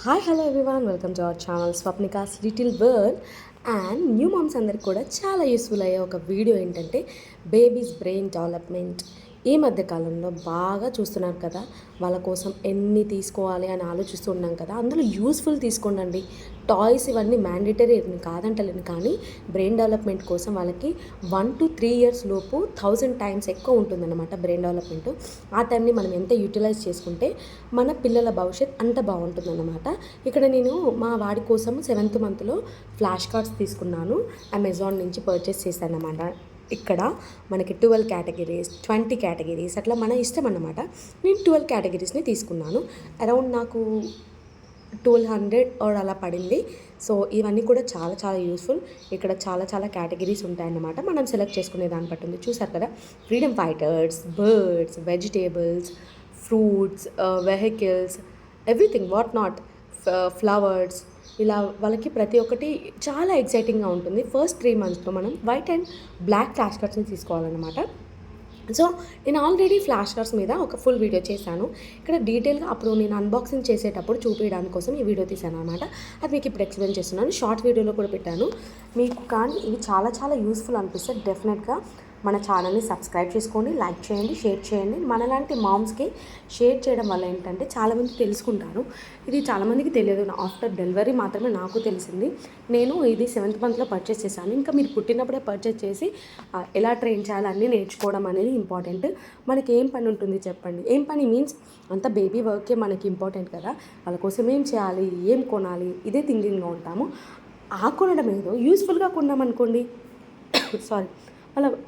Hi hello everyone, welcome to our channel Swapnika's little world. And new moms అందరికి కూడా చాలా useful అయ్యే ఒక వీడియో ఏంటంటే బేబీస్ బ్రెయిన్ డెవలప్మెంట్. ఈ మధ్య కాలంలో బాగా చూస్తున్నారు కదా, వాళ్ళ కోసం ఎన్ని తీసుకోవాలి అని ఆలోచిస్తున్నాం కదా. అందులో యూస్ఫుల్ తీసుకోండి. టాయ్స్ ఇవన్నీ మ్యాండేటరీ కాదంటలేను, కానీ బ్రెయిన్ డెవలప్మెంట్ కోసం వాళ్ళకి 1 to 3 years లోపు 1000 times ఎక్కువ ఉంటుందన్నమాట బ్రెయిన్ డెవలప్మెంట్. ఆ టైంని మనం ఎంత యూటిలైజ్ చేసుకుంటే మన పిల్లల భవిష్యత్ అంత బాగుంటుందన్నమాట. ఇక్కడ నేను మా వాడి కోసం 7th monthలో ఫ్లాష్ కార్డ్స్ తీసుకున్నాను, అమెజాన్ నుంచి పర్చేస్ చేశాను అన్నమాట. ఇక్కడ మనకి 12 కేటగిరీస్, 20 కేటగిరీస్ అట్లా మన ఇష్టం అన్నమాట. నేను 12 కేటగిరీస్ని తీసుకున్నాను. అరౌండ్ నాకు 1200 ఆర్ అలా పడింది. సో ఇవన్నీ కూడా చాలా చాలా యూస్ఫుల్. ఇక్కడ చాలా చాలా కేటగిరీస్ ఉంటాయన్నమాట. మనం సెలెక్ట్ చేసుకునే దాన్ని బట్టి ఉంది. చూసారు కదా, freedom fighters, birds, vegetables, fruits, vehicles, everything what not, flowers, ఇలా వాళ్ళకి ప్రతి ఒక్కటి చాలా ఎక్సైటింగ్గా ఉంటుంది. ఫస్ట్ 3 monthsలో మనం వైట్ అండ్ బ్లాక్ ఫ్లాష్ కార్డ్స్ని తీసుకోవాలన్నమాట. సో నేను ఆల్రెడీ ఫ్లాష్ కార్డ్స్ మీద ఒక ఫుల్ వీడియో చేశాను. ఇక్కడ డీటెయిల్గా అప్పుడు నేను అన్బాక్సింగ్ చేసేటప్పుడు చూపించడానికి కోసం ఈ వీడియో తీశాను అనమాట. అది మీకు ఇప్పుడు ఎక్స్ప్లెయిన్ చేస్తున్నాను. షార్ట్ వీడియోలో కూడా పెట్టాను మీకు. కానీ ఇవి చాలా చాలా యూస్ఫుల్ అనిపిస్తే డెఫినెట్గా మన ఛానల్ని సబ్స్క్రైబ్ చేసుకోండి, లైక్ చేయండి, షేర్ చేయండి. మనలాంటి మామ్స్కి షేర్ చేయడం వల్ల ఏంటంటే చాలామంది తెలుసుకుంటారు. ఇది చాలామందికి తెలియదు. ఆఫ్టర్ డెలివరీ మాత్రమే నాకు తెలిసింది. నేను ఇది 7th monthలో పర్చేస్ చేశాను. ఇంకా మీరు పుట్టినప్పుడే పర్చేస్ చేసి ఎలా ట్రైన్ చేయాలి అన్నీ నేర్చుకోవడం అనేది ఇంపార్టెంట్. మనకి ఏం పని ఉంటుంది చెప్పండి? ఏం పని మీన్స్ అంత బేబీ వర్కే మనకి ఇంపార్టెంట్ కదా. వాళ్ళ కోసం ఏం చేయాలి, ఏం కొనాలి, ఇదే థింకింగ్లో ఉంటాము. ఆ కొనడం ఏదో యూస్ఫుల్గా కొన్నామనుకోండి, సారీ,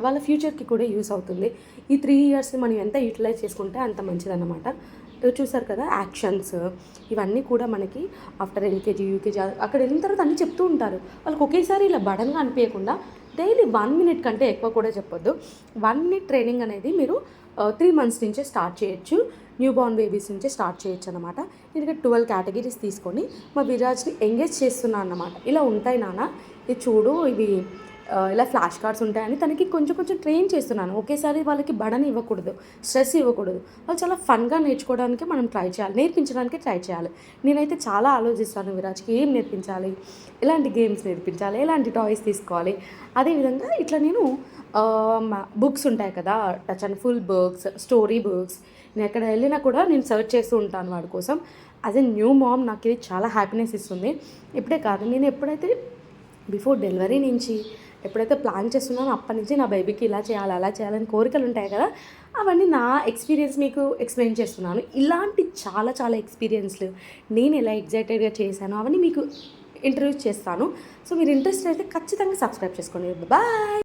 వాళ్ళ ఫ్యూచర్కి కూడా యూస్ అవుతుంది. ఈ 3 yearsని మనం ఎంత యూటిలైజ్ చేసుకుంటే అంత మంచిదన్నమాట. చూసారు కదా, యాక్షన్స్ ఇవన్నీ కూడా మనకి ఆఫ్టర్ LKG, UKG అక్కడ వెళ్ళిన తర్వాత అన్నీ చెప్తూ ఉంటారు. వాళ్ళకి ఒకేసారి ఇలా బడన్గా అనిపించకుండా డైలీ 1 minute కంటే ఎక్కువ కూడా చెప్పొద్దు. 1 minute ట్రైనింగ్ అనేది మీరు 3 months నుంచే స్టార్ట్ చేయొచ్చు. న్యూ బార్న్ బేబీస్ నుంచే స్టార్ట్ చేయొచ్చు అనమాట. నేను 12 కేటగిరీస్ తీసుకొని మా విరాజ్ని ఎంగేజ్ చేస్తున్నాను అన్నమాట. ఇలా ఉంటాయి నాన్న, ఇది చూడు, ఇవి ఇలా ఫ్లాష్ కార్డ్స్ ఉంటాయని తనకి కొంచెం కొంచెం ట్రైన్ చేస్తున్నాను. ఒకేసారి వాళ్ళకి బడని ఇవ్వకూడదు, స్ట్రెస్ ఇవ్వకూడదు. వాళ్ళు చాలా ఫన్గా నేర్చుకోవడానికి మనం ట్రై చేయాలి, నేర్పించడానికి ట్రై చేయాలి. నేనైతే చాలా ఆలోచిస్తాను విరాజ్కి ఏం నేర్పించాలి, ఎలాంటి గేమ్స్ నేర్పించాలి, ఎలాంటి టాయ్స్ తీసుకోవాలి. అదేవిధంగా ఇట్లా నేను బుక్స్ ఉంటాయి కదా, touch and full books, story books, నేను ఎక్కడ వెళ్ళినా కూడా నేను సర్చ్ చేస్తూ ఉంటాను వాడి కోసం. యాజ్ ఎ న్యూ మామ్ నాకు ఇది చాలా హ్యాపీనెస్ ఇస్తుంది. ఇప్పుడే కాదు, నేను ఎప్పుడైతే బిఫోర్ డెలివరీ నుంచి ఎప్పుడైతే ప్లాన్ చేస్తున్నానో అప్పటి నుంచి నా బేబీకి ఇలా చేయాలి, అలా చేయాలని కోరికలు ఉంటాయి కదా, అవన్నీ నా ఎక్స్పీరియన్స్ మీకు ఎక్స్ప్లెయిన్ చేస్తున్నాను. ఇలాంటి చాలా చాలా ఎక్స్పీరియన్స్లు నేను ఎలా ఎగ్జైటెడ్గా చేశానో అవన్నీ మీకు ఇంట్రడ్యూస్ చేస్తాను. సో మీరు ఇంట్రెస్ట్ అయితే ఖచ్చితంగా సబ్స్క్రైబ్ చేసుకోండి. బాయ్.